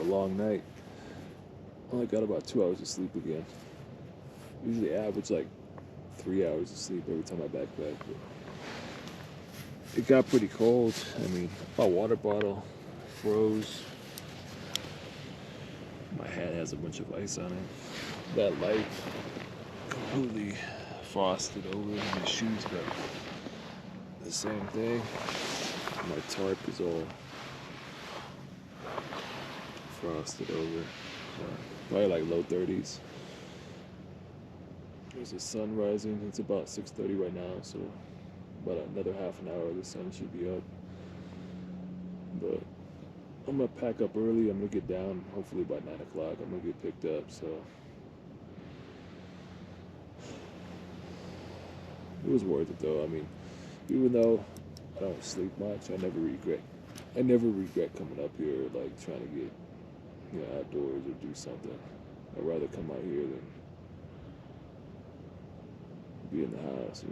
long night. I only got about 2 hours of sleep again. Usually average like 3 hours of sleep every time I backpack. But it got pretty cold. I mean, my water bottle froze. My hat has a bunch of ice on it. That light completely frosted over. My shoes got the same thing. My tarp is all frosted over. Probably like low 30s. There's the sun rising. It's about 6:30 right now, so about another half an hour the sun should be up. But I'm gonna pack up early. I'm gonna get down hopefully by 9 o'clock. I'm gonna get picked up, so it was worth it though. I mean, even though I don't sleep much, I never regret coming up here, like trying to get, outdoors or do something. I'd rather come out here than be in the house,